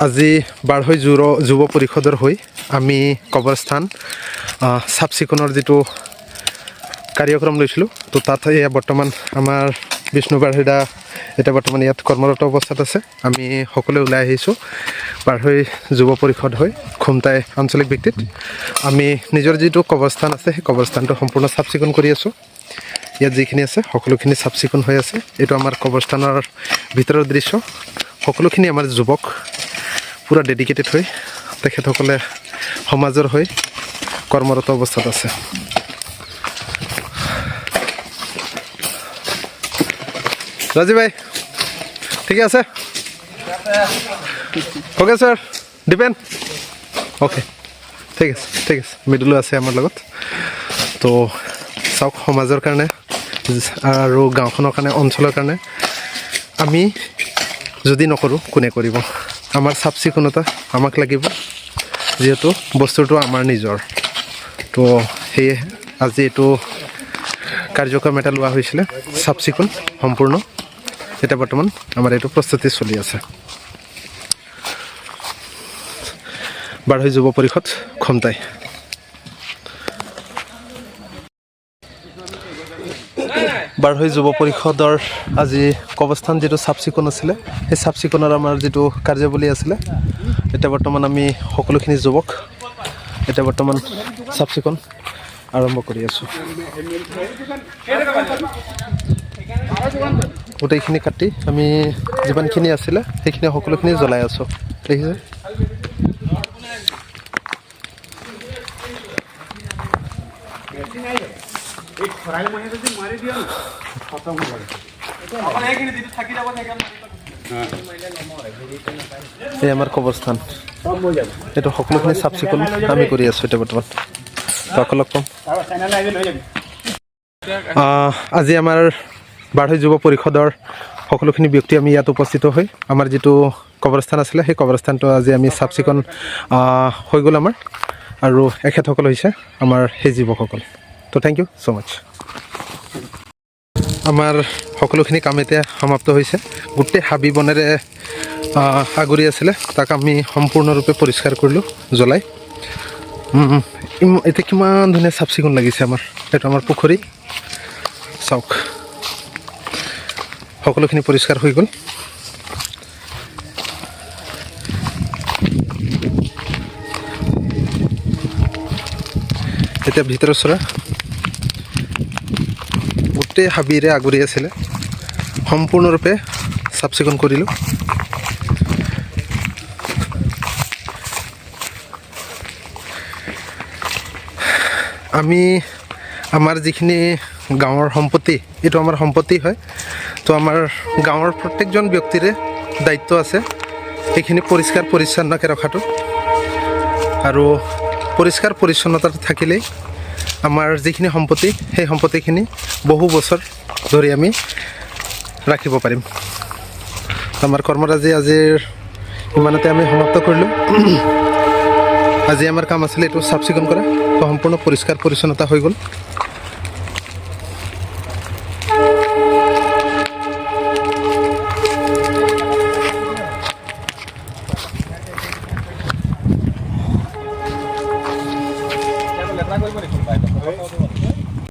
আজি বাৰহৈ যুৱ পৰিষদৰ হৈ আমি কবৰস্থান চাফ চিকুণৰ যিটো কাৰ্যক্ৰম লৈছিলোঁ তো তাত এয়া বৰ্তমান আমাৰ বিষ্ণু বাৰহৈদা এতিয়া বৰ্তমান ইয়াত কৰ্মৰত অৱস্থাত আছে। আমি সকলোৱে ওলাই আহিছোঁ বাৰহৈ যুৱ পৰিষদ হৈ খুমটাই আঞ্চলিক ভিত্তিত আমি নিজৰ যিটো কবৰস্থান আছে সেই কবৰস্থানটো সম্পূৰ্ণ চাফ চিকুণ কৰি আছোঁ। ইয়াত যিখিনি আছে সকলোখিনি চাফ চিকুণ হৈ আছে। এইটো আমাৰ কবৰস্থানৰ ভিতৰৰ দৃশ্য। সকলোখিনি আমাৰ যুৱক পুৰা ডেডিকেটেড হৈ তেখেতসকলে সমাজৰ হৈ কৰ্মৰত অৱস্থাত আছে। ৰাজীৱ ভাই ঠিকে আছে? অ'কে ছাৰ ডিপেন অ'কে ঠিক আছে মিডুলো আছে আমাৰ লগত। তো চাওক সমাজৰ কাৰণে আৰু গাঁওখনৰ কাৰণে অঞ্চলৰ কাৰণে আমি যদি নকৰোঁ কোনে কৰিব? আমাৰ চাফ চিকুণতা আমাক লাগিব, যিহেতু বস্তুটো আমাৰ নিজৰ। তো সেয়ে আজি এইটো কাৰ্যক্ৰম এটা লোৱা হৈছিলে চাফ চিকুণ সম্পূৰ্ণ। এতিয়া বৰ্তমান আমাৰ এইটো প্ৰস্তুতি চলি আছে। বাৰহৈ যুৱ পৰিষদ খুমটাই। বাৰহৈ যুৱ পৰিষদৰ আজি কবৰস্থান যিটো চাফ চিকুণ আছিলে সেই চাফ চিকুণৰ আমাৰ যিটো কাৰ্যাৱলী আছিলে এতিয়া বৰ্তমান আমি সকলোখিনি যুৱক এতিয়া বৰ্তমান চাফ চিকুণ আৰম্ভ কৰি আছোঁ। গোটেইখিনি কাটি আমি যিমানখিনি আছিলে সেইখিনি সকলোখিনি জ্বলাই আছোঁ। দেখিছে? এই আমাৰ কবৰস্থান, এইটো সকলোখিনি চাফ চিকুণ আমি কৰি আছোঁ এতিয়া বৰ্তমান। সকলক কম আজি আমাৰ বাৰহৈ যুৱ পৰিষদৰ সকলোখিনি ব্যক্তি আমি ইয়াত উপস্থিত হৈ আমাৰ যিটো কবৰস্থান আছিলে সেই কবৰস্থানটো আজি আমি চাফ চিকুণ হৈ গ'ল আমাৰ। আৰু এখেতসকল হৈছে আমাৰ সেই যুৱকসকল। তো থেংক ইউ ছ' মাছ। আমাৰ সকলোখিনি কাম এতিয়া সমাপ্ত হৈছে। গোটেই হাবি বনেৰে আগুৰি আছিলে তাক আমি সম্পূৰ্ণৰূপে পৰিষ্কাৰ কৰিলোঁ জ্বলাই। এতিয়া কিমান ধুনীয়া চাফ চিকুণ লাগিছে আমাৰ। এইটো আমাৰ পুখুৰী চাওক, সকলোখিনি পৰিষ্কাৰ হৈ গ'ল। এতিয়া ভিতৰৰ চৰা গোটেই হাবিৰে আগুৰি আছিলে, সম্পূৰ্ণৰূপে চাফ চিকুণ কৰিলোঁ। আমি আমাৰ যিখিনি গাঁৱৰ সম্পত্তি এইটো আমাৰ সম্পত্তি হয়। তো আমাৰ গাঁৱৰ প্ৰত্যেকজন ব্যক্তিৰে দায়িত্ব আছে এইখিনি পৰিষ্কাৰ পৰিচ্ছন্নকৈ ৰখাটো। আৰু পৰিষ্কাৰ পৰিচ্ছন্নতা থাকিলেই আমাৰ যিখিনি সম্পত্তি সেই সম্পত্তিখিনি বহু বছৰ ধৰি আমি ৰাখিব পাৰিম। আমাৰ কৰ্মৰাজি আজিৰ ইমানতে আমি সমাপ্ত কৰিলোঁ। আজি আমাৰ কাম আছিলে এইটো চাফ চিকুণ কৰা। তো সম্পূৰ্ণ পৰিষ্কাৰ পৰিচ্ছন্নতা হৈ গ'ল।